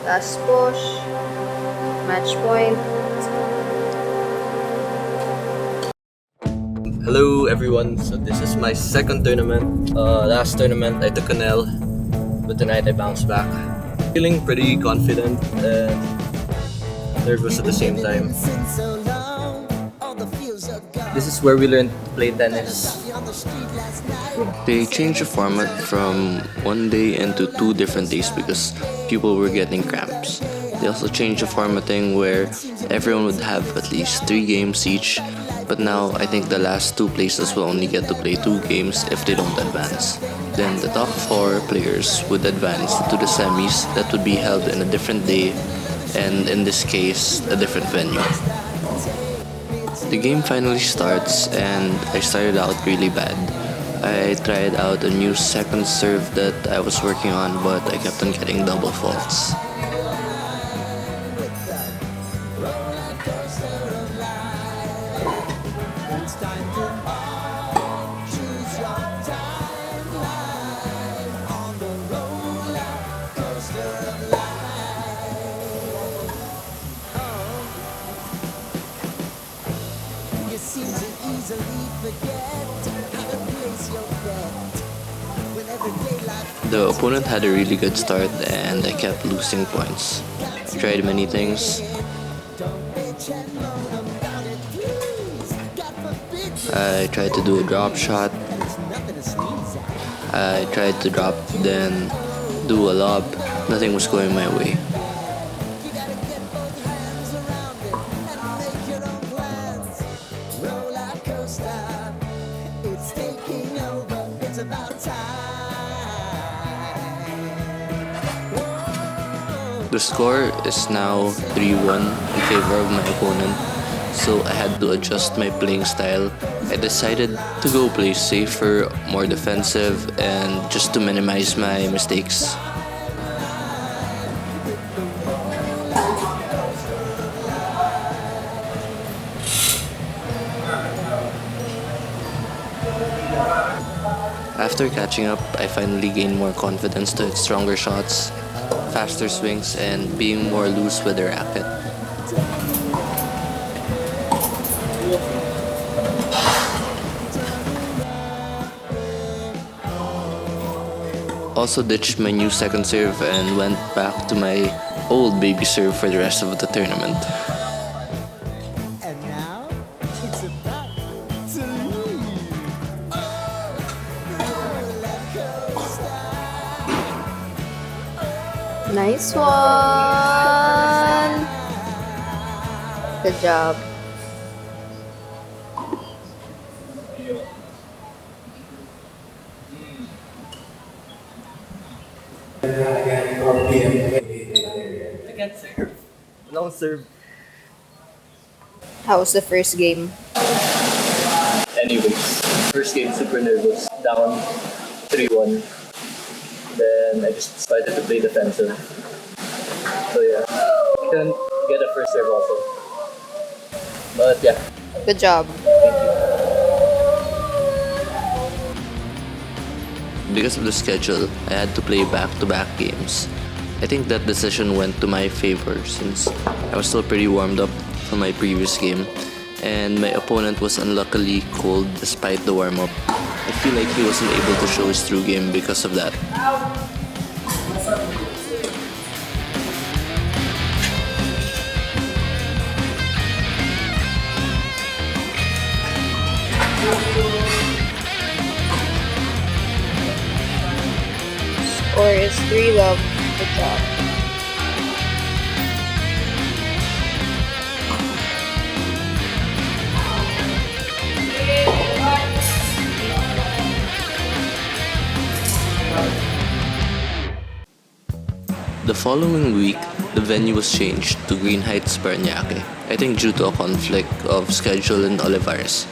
Last push. Match point. Hello everyone, so this is my second tournament. Last tournament I took an L, but tonight I bounced back. Feeling pretty confident and nervous at the same time. This is where we learn to play tennis. They changed the format from one day into 2 different days because people were getting cramps. They also changed the formatting where everyone would have at least 3 games each, but now I think the last 2 places will only get to play 2 games if they don't advance. Then the top 4 players would advance to the semis that would be held in a different day and in this case, a different venue. The game finally starts and I started out really bad. I tried out a new second serve that I was working on, but I kept on getting double faults. The opponent had a really good start and I kept losing points. I tried many things. I tried to do a drop shot. I tried to drop then do a lob. Nothing was going my way. The score is now 3-1 in favor of my opponent, so I had to adjust my playing style. I decided to go play safer, more defensive, and just to minimize my mistakes. After catching up, I finally gained more confidence to hit stronger shots, faster swings, and being more loose with the racket. Also ditched my new second serve and went back to my old baby serve for the rest of the tournament. Nice one! Good job. I can't serve. Long serve. How was the first game? Anyways, first game super nervous. Down 3-1. Then I just started to play defensive. So yeah, couldn't get a first serve also. But yeah, Good job. thank you. Because of the schedule, I had to play back-to-back games. I think that decision went to my favor since I was still pretty warmed up from my previous game and my opponent was unluckily cold despite the warm-up. I feel like he wasn't able to show his true game because of that. Score is 3-love. Good job. The following week, the venue was changed to Greenheights Parañaque, I think due to a conflict of schedule in Olivarez.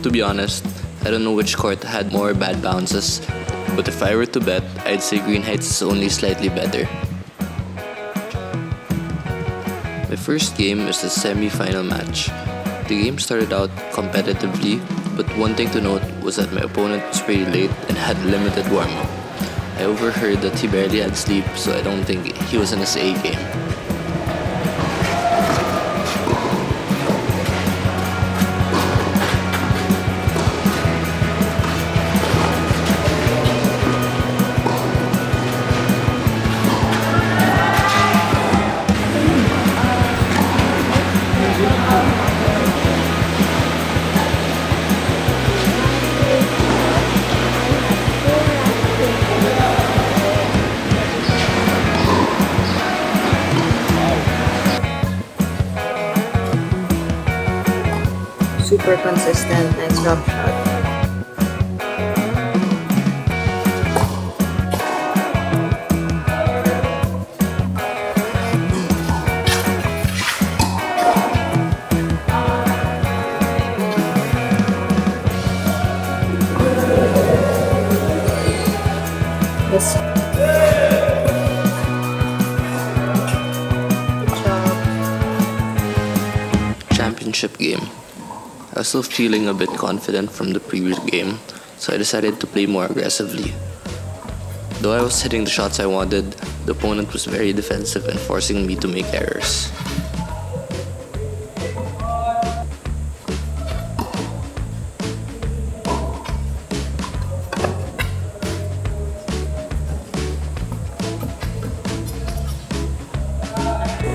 To be honest, I don't know which court had more bad bounces, but if I were to bet, I'd say Greenheights is only slightly better. My first game is the semi-final match. The game started out competitively, but one thing to note was that my opponent was pretty late and had limited warm-up. I overheard that he barely had sleep, so I don't think he was in his A game. Super consistent, nice drop shot. Yes. Good job. Championship game. I was still feeling a bit confident from the previous game, so I decided to play more aggressively. Though I was hitting the shots I wanted, the opponent was very defensive and forcing me to make errors.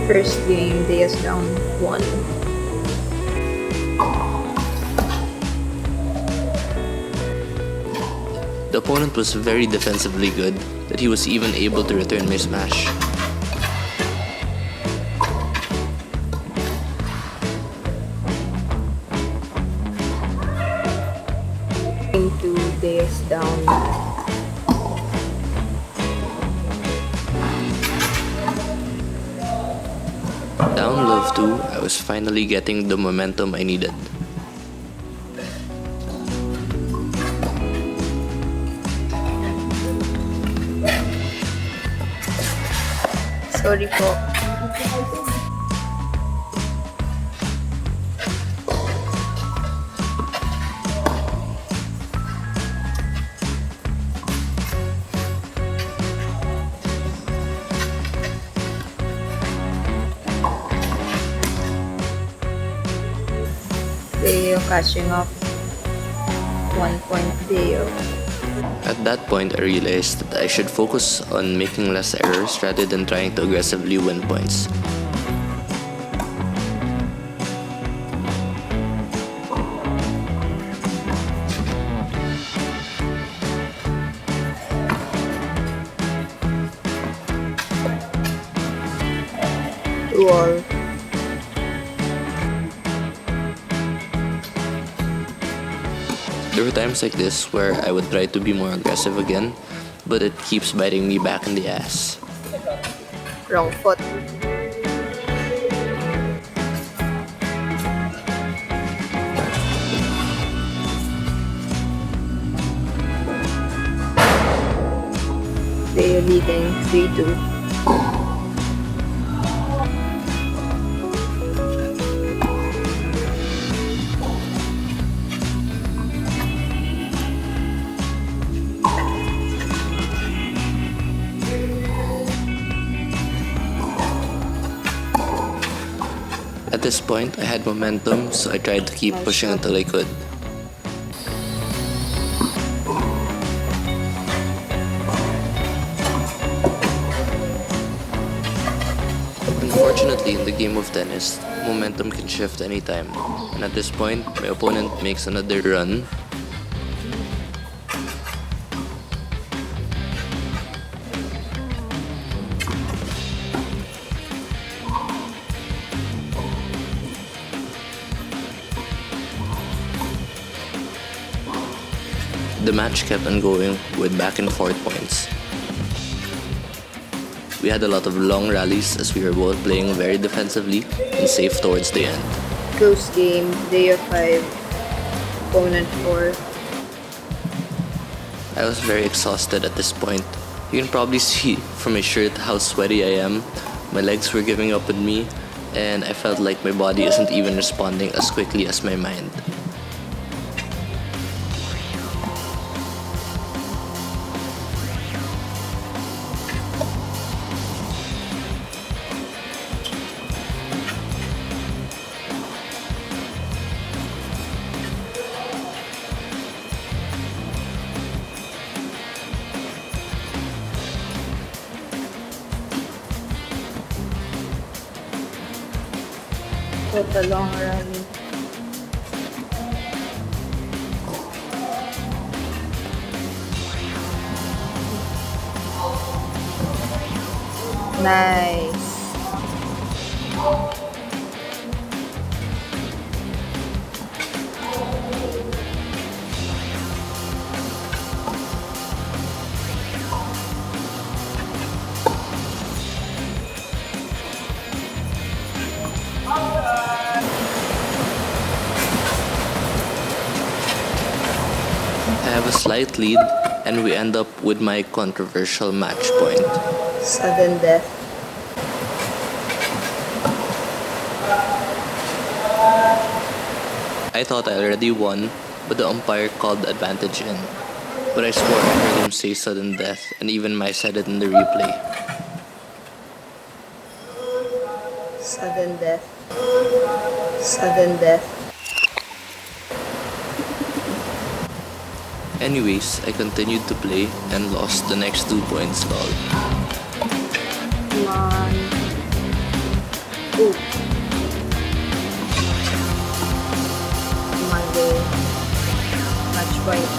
First game, they is down 1. The opponent was very defensively good that he was even able to return my smash. Game 2, they is down. Down love 2, I was finally getting the momentum I needed. Sorry po. Deo catching up. 1 point Deo. At that point, I realized that I should focus on making less errors rather than trying to aggressively win points. Wall. There were times like this where I would try to be more aggressive again, but it keeps biting me back in the ass. Wrong foot. They're leading 3-2. At this point, I had momentum, so I tried to keep pushing until I could. Unfortunately, in the game of tennis, momentum can shift anytime, and at this point, my opponent makes another run. The match kept on going with back and forth points. We had a lot of long rallies as we were both playing very defensively and safe towards the end. Close game, day of 5, opponent 4. I was very exhausted at this point. You can probably see from my shirt how sweaty I am. My legs were giving up on me, and I felt like my body isn't even responding as quickly as my mind. for the long run. Nice. I have a slight lead, and we end up with my controversial match point. Sudden death. I thought I already won, but the umpire called the advantage in. But I swore I heard him say sudden death, and even Mai said it in the replay. Sudden death. Sudden death. Anyways, I continued to play and lost the next 2 points called. Come on. Ooh. Come on, babe. Match point.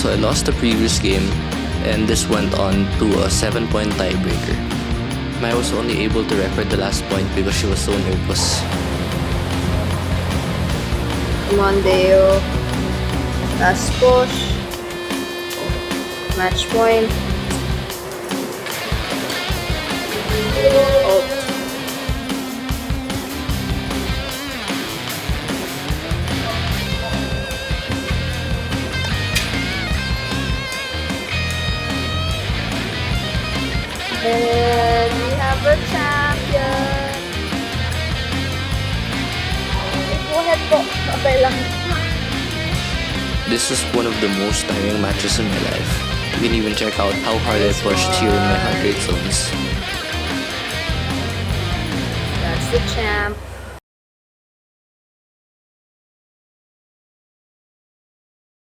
So I lost the previous game, and this went on to a 7-point tiebreaker. Mai was only able to record the last point because she was so nervous. Come on, Deo. Last push. Match point. Oh. And we have a champion. Go ahead po. Okay lang. This was one of the most tiring matches in my life. You can even check out how hard I pushed here in my heart rate zones. That's the champ.